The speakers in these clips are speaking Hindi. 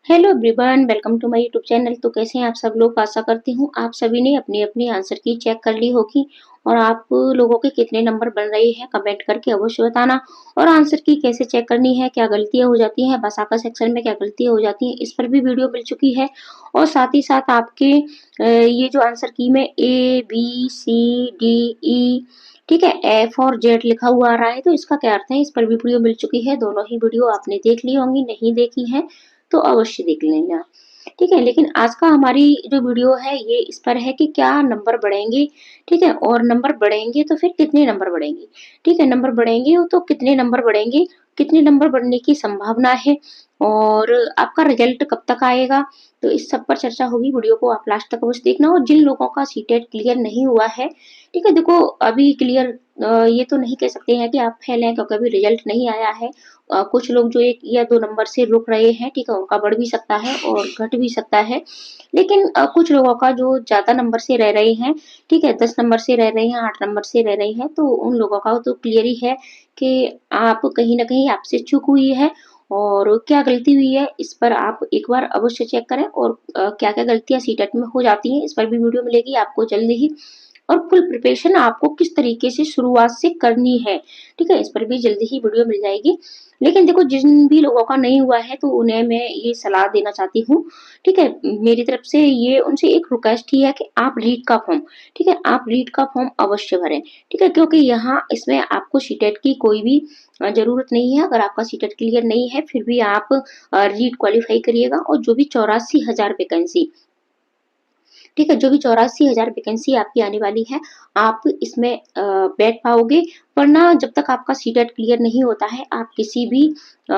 Hello everyone, welcome to my YouTube channel. तो कैसे हैं आप सब लोग? आशा करती हूँ आप सभी ने अपनी अपनी आंसर की चेक कर ली होगी और आप लोगों के कितने नंबर बन रहे हैं कमेंट करके अवश्य बताना। और आंसर की कैसे चेक करनी है, क्या गलतियां हो जाती हैं, भाषा सेक्शन में क्या गलतियां हो जाती हैं, इस पर भी वीडियो मिल चुकी है। और साथ ही साथ आपके ये जो आंसर की में ABCDE, ठीक है, F और Z लिखा हुआ आ रहा है, तो इसका क्या अर्थ है, इस पर भी वीडियो मिल चुकी है। दोनों ही वीडियो आपने देख ली होंगी, नहीं देखी है तो अवश्य देख लेना। ठीक है, लेकिन आज का हमारी जो वीडियो है ये इस पर है कि क्या नंबर बढ़ेंगे। ठीक है, और नंबर बढ़ेंगे तो फिर कितने नंबर बढ़ेंगे। ठीक है, नंबर बढ़ेंगे तो कितने नंबर बढ़ेंगे, कितने नंबर बढ़ने की संभावना है और आपका रिजल्ट कब तक आएगा। तो इस सब पर चर्चा होगी। वीडियो को आप लास्ट तक अवश्य देखना। और जिन लोगों का सीटेट क्लियर नहीं हुआ है, ठीक है, देखो अभी क्लियर ये तो नहीं कह सकते हैं कि आप फेल हैं क्योंकि अभी रिजल्ट नहीं आया है। कुछ लोग जो 1 या 2 नंबर से रुक रहे हैं, ठीक है, उनका बढ़ भी सकता है और घट भी सकता है। लेकिन कुछ लोगों का जो ज़्यादा नंबर से रह रहे हैं, ठीक है, 10 नंबर से रह रहे हैं, 8 नंबर से रह रहे हैं, तो उन लोगों का तो क्लियर ही है कि आप कहीं न कहीं आपसे चूक हुई है और क्या गलती हुई है, इस पर आप एक बार अवश्य चेक करें। और क्या-क्या गलतियाँ सीटेट में हो जाती हैं, इस पर भी वीडियो मिलेगी आपको जल्द ही। और फुल प्रिपरेशन आपको किस तरीके से शुरुआत से करनी है, ठीक है, इस पर भी जल्दी ही वीडियो मिल जाएगी। लेकिन देखो जिन भी लोगों का नहीं हुआ है तो उन्हें मैं ये सलाह देना चाहती हूँ, ठीक है, मेरी तरफ से ये उनसे एक रिक्वेस्ट ही है कि आप रीट का फॉर्म, ठीक है, आप रीट का फॉर्म अवश्य भरें, ठीक है, क्योंकि यहाँ इसमें आपको सीटेट की कोई भी जरूरत नहीं है। अगर आपका सीटेट क्लियर नहीं है फिर भी आप रीट क्वालिफाई करिएगा और जो भी 84,000 वैकेंसी, ठीक है, जो भी 84,000 वैकेंसी आपकी आने वाली है, आप इसमें बैठ पाओगे। वरना जब तक आपका सीटेट क्लियर नहीं होता है, आप किसी भी अ,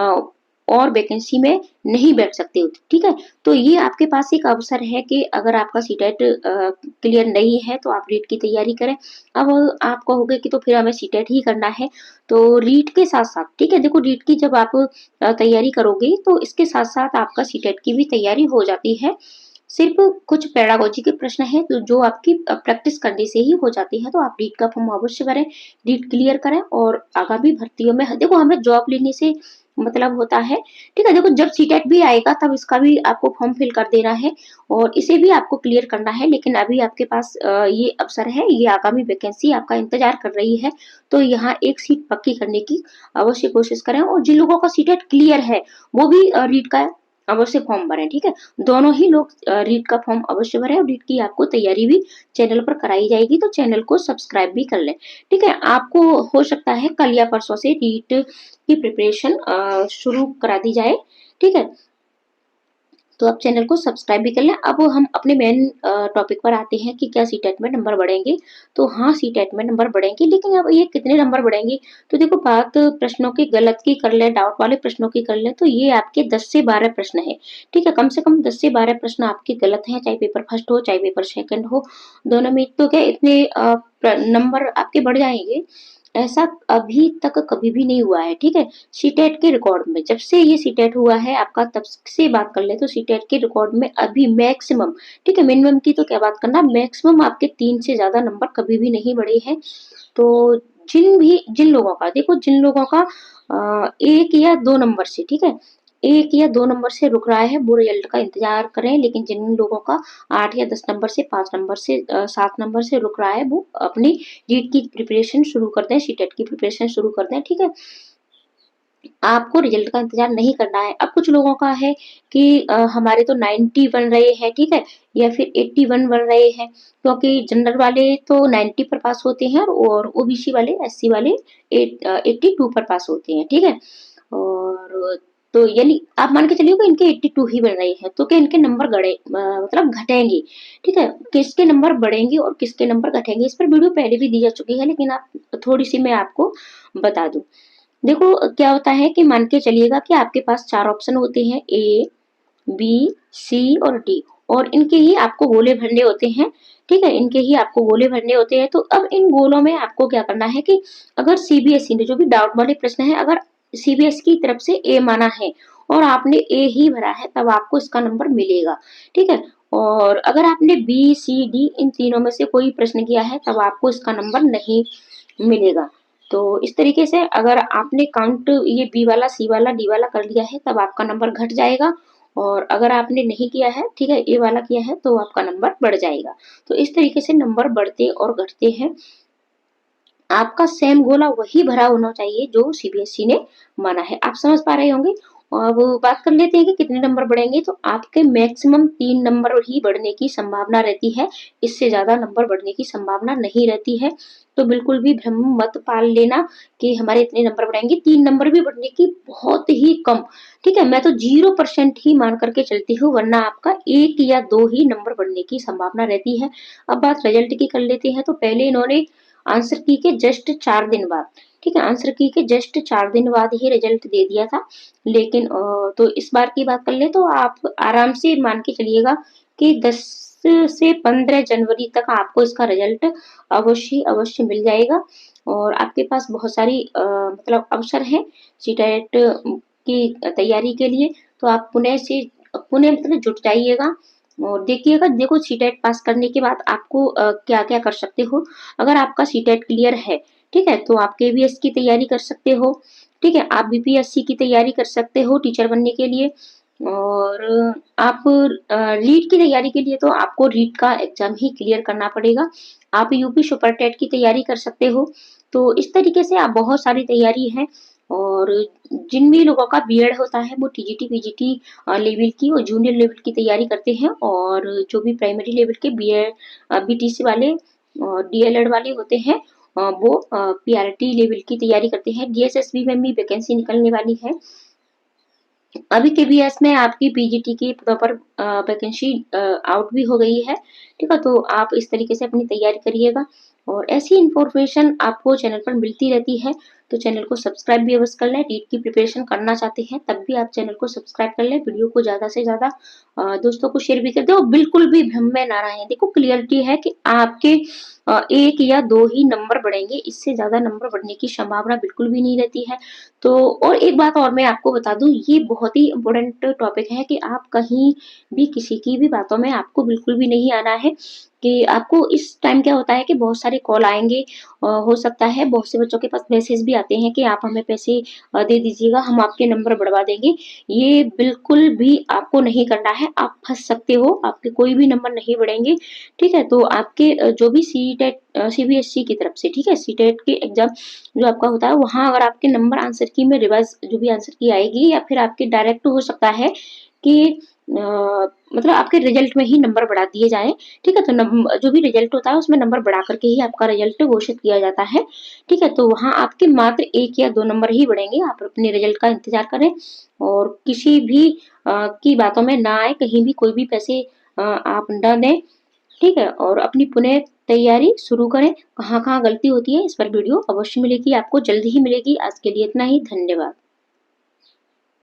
और वैकेंसी में नहीं बैठ सकते हो, ठीक है। तो ये आपके पास एक अवसर है कि अगर आपका सीटेट क्लियर नहीं है तो आप रीट की तैयारी करें। अब आप कहोगे कि तो फिर हमें सीटेट ही करना है, तो रीट के साथ-साथ, ठीक है, देखो रीट की जब आप तैयारी करोगे तो इसके साथ-साथ आपका सीटेट की भी तैयारी हो जाती है। सिर्फ कुछ पेडागोजी के प्रश्न हैं तो जो आपकी प्रैक्टिस करने से ही हो जाती है। तो आप रीट का फॉर्म अवश्य भरें, रीट क्लियर करें और आगामी भर्तियों में देखो हमें जॉब लेने से मतलब होता है, ठीक है। देखो जब सीटेट भी आएगा तब इसका भी आपको फॉर्म फिल कर देना है और इसे भी आपको क्लियर करना है। लेकिन अभी आपके पास ये अवसर है, ये आगामी वैकेंसी आपका इंतजार कर रही है, तो यहाँ एक सीट पक्की करने की अवश्य कोशिश करें। और जिन लोगों का सीटेट क्लियर है वो भी रीट का अवश्य फॉर्म भरें, ठीक है। दोनों ही लोग रीट का फॉर्म अवश्य भरें और रीट की आपको तैयारी भी चैनल पर कराई जाएगी, तो चैनल को सब्सक्राइब भी कर लें, ठीक है। आपको हो सकता है कल या परसों से रीट की प्रिपरेशन शुरू करा दी जाए, ठीक है। तो आप चैनल को सब्सक्राइब भी कर लें। अब हम अपने मेन टॉपिक पर आते हैं कि क्या सीटेट में नंबर बढ़ेंगे। तो हाँ, सीटेट में नंबर बढ़ेंगे, लेकिन अब ये कितने नंबर बढ़ेंगे। तो देखो बात प्रश्नों की गलत की कर लें, डाउट वाले प्रश्नों की कर लें, तो ये आपके 10 से 12 प्रश्न है, ठीक है। कम से कम 10 से 12 प्रश्न आपके गलत हैं, चाहे पेपर फर्स्ट हो चाहे पेपर सेकंड हो, दोनों में। तो क्या इतने नंबर आपके बढ़ जाएंगे, ऐसा अभी तक कभी भी नहीं हुआ है, ठीक है। सीटेट के रिकॉर्ड में जब से ये सीटेट हुआ है आपका, तब से बात कर ले तो सीटेट के रिकॉर्ड में अभी मैक्सिमम, ठीक है, मिनिमम की तो क्या बात करना, मैक्सिमम आपके 3 से ज्यादा नंबर कभी भी नहीं बढ़े हैं। तो जिन लोगों का देखो, जिन लोगों का 1 या 2 नंबर से, ठीक है, 1 या 2 नंबर से रुक रहा है वो रिजल्ट का इंतजार करें। लेकिन जिन लोगों का 8 या 10 नंबर से, 5 नंबर से, 7 नंबर से रुक रहा है, वो अपनी रीट की प्रिपरेशन शुरू कर दें, सीटेट की प्रिपरेशन शुरू कर दें, ठीक है। आपको रिजल्ट का इंतजार नहीं करना है। अब कुछ लोगों का है कि हमारे तो 90 बन रहे हैं, ठीक है, या फिर 81 बन रहे हैं, क्योंकि जनरल वाले तो 90 पर पास होते हैं और ओबीसी वाले, एससी वाले 82 पर पास होते हैं, ठीक है। और तो यानी आप मान के चलिए कि इनके 82 ही बन रहे हैं, तो क्या इनके नंबर मतलब घटेंगे, ठीक है। किसके नंबर बढ़ेंगे और किसके नंबर घटेंगे, इस पर वीडियो पहले भी दी जा चुकी है, लेकिन आप थोड़ी सी मैं आपको बता दूं। देखो क्या होता है कि मान के चलिएगा कि आपके पास 4 ऑप्शन होते हैं, ए, बी, सी और डी, और इनके ही आपको गोले भरने होते हैं, ठीक है, इनके ही आपको गोले भरने होते हैं। तो अब इन गोलों में आपको क्या करना है कि अगर सीबीएसई ने, जो भी डाउट वाले प्रश्न है, अगर सीबीएसई की तरफ से ए माना है और आपने ए ही भरा है, तब आपको इसका नंबर मिलेगा, ठीक है। और अगर आपने बी, सी, डी इन तीनों में से कोई प्रश्न किया है, तब आपको इसका नंबर नहीं मिलेगा। तो इस तरीके से अगर आपने काउंट ये बी वाला, सी वाला, डी वाला कर लिया है, तब आपका नंबर घट जाएगा। और अगर आपने नहीं किया है, ठीक है, ए वाला किया है, तो आपका नंबर बढ़ जाएगा। तो इस तरीके से नंबर बढ़ते और घटते हैं। आपका सेम गोला वही भरा होना चाहिए जो सीबीएसई ने माना है। आप समझ पा रहे होंगे। अब बात कर लेते हैं कि कितने नंबर बढ़ेंगे। तो आपके मैक्सिमम 3 नंबर ही बढ़ने की संभावना रहती है, इससे ज़्यादा नंबर बढ़ने की संभावना नहीं रहती है। तो बिल्कुल भी भ्रम मत पाल लेना कि हमारे इतने नंबर बढ़ेंगे, 3 नंबर भी बढ़ने की बहुत ही कम, ठीक है? मैं तो 0% ही मान कर के चलती हूँ, वरना आपका 1 या 2 ही नंबर बढ़ने की संभावना रहती है। अब बात रिजल्ट की कर लेते हैं। तो पहले इन्होंने आंसर की के जस्ट 4 दिन बाद, ठीक है, आंसर की के जस्ट 4 दिन बाद ही रिजल्ट दे दिया था। लेकिन तो इस बार की बात कर ले तो आप आराम से मान के चलिएगा कि 10 से 15 जनवरी तक आपको इसका रिजल्ट अवश्य मिल जाएगा। और आपके पास बहुत सारी मतलब अवसर हैं सीटेट की तैयारी के लिए। तो आप पुनः मतलब जुट जाइएगा और देखिएगा। देखो, सीटेट पास करने के बाद आपको क्या-क्या कर सकते हो। अगर आपका सीटेट क्लियर है, ठीक है, तो आप केवीएस की तैयारी कर सकते हो, ठीक है, आप बीपीएससी की तैयारी कर सकते हो टीचर बनने के लिए। और आप रीट की तैयारी के लिए तो आपको रीट का एग्जाम ही क्लियर करना पड़ेगा। आप यूपी सुपर टेट की तैयारी कर सकते हो। तो इस तरीके से आप बहुत सारी तैयारी है। और जिन भी लोगों का बीएड होता है वो टीजीटी पीजीटी लेवल की और जूनियर लेवल की तैयारी करते हैं। और जो भी प्राइमरी लेवल के बीएड बीटीसी वाले और डीएलएड वाले होते हैं वो पीआरटी लेवल की तैयारी करते हैं। डीएसएसबी में भी वैकेंसी निकलने वाली है। अभी केवीएस में आपकी पीजीटी की प्रॉपर वैकेंसी आउट भी हो गई है, ठीक है? तो आप इस तरीके से अपनी तैयारी करिएगा। और ऐसी इन्फॉर्मेशन आपको चैनल पर मिलती रहती है। तो चैनल को सब्सक्राइब भी अवश्य कर लें। नीट की प्रिपरेशन करना चाहते हैं तब भी आप चैनल को सब्सक्राइब कर लें। वीडियो को ज़्यादा से ज़्यादा दोस्तों को शेयर भी कर दें और बिल्कुल भी भ्रम में ना रहें। देखो, क्लियरिटी है कि आपके 1 या 2 ही नंबर बढ़ेंगे, इससे ज़्यादा नंबर बढ़ने की संभावना बिल्कुल भी नहीं रहती है। तो और एक बात और मैं आपको बता दूँ, ये बहुत ही इम्पोर्टेंट टॉपिक है कि आप कहीं भी किसी की भी बातों में आपको बिल्कुल भी नहीं आना है। कि आपको इस टाइम क्या होता है कि बहुत सारे कॉल आएँगे। हो सकता है बहुत से बच्चों के पास मैसेज भी आते हैं कि आप हमें पैसे दे दीजिएगा, हम आपके नंबर बढ़वा देंगे। ये बिल्कुल भी आपको नहीं करना है, आप फँस सकते हो, आपके कोई भी नंबर नहीं बढ़ेंगे, ठीक है? तो आपके जो भी सीटेट सीबीएसई की तरफ से, ठीक है? सीटेट के एग्ज़ाम जो आपका होता है, वहाँ अगर आपके नंबर आंसर की में रिवाइज़ जो भी आंसर की आएगी या फिर आपके डायरेक्ट हो सकता है कि मतलब आपके रिजल्ट में ही नंबर बढ़ा दिए जाएँ, ठीक है? तो जो भी रिजल्ट होता है उसमें नंबर बढ़ा कर के ही आपका रिजल्ट घोषित किया जाता है, ठीक है? तो वहाँ आपके मात्र 1 या 2 नंबर ही बढ़ेंगे। आप अपने रिजल्ट का इंतज़ार करें और किसी भी की बातों में ना आएँ, कहीं भी कोई भी पैसे आप ना दें, ठीक है? और अपनी पुनः तैयारी शुरू करें। कहाँ-कहाँ गलती होती है इस पर वीडियो अवश्य मिलेगी आपको, जल्द ही मिलेगी। आज के लिए इतना ही, धन्यवाद।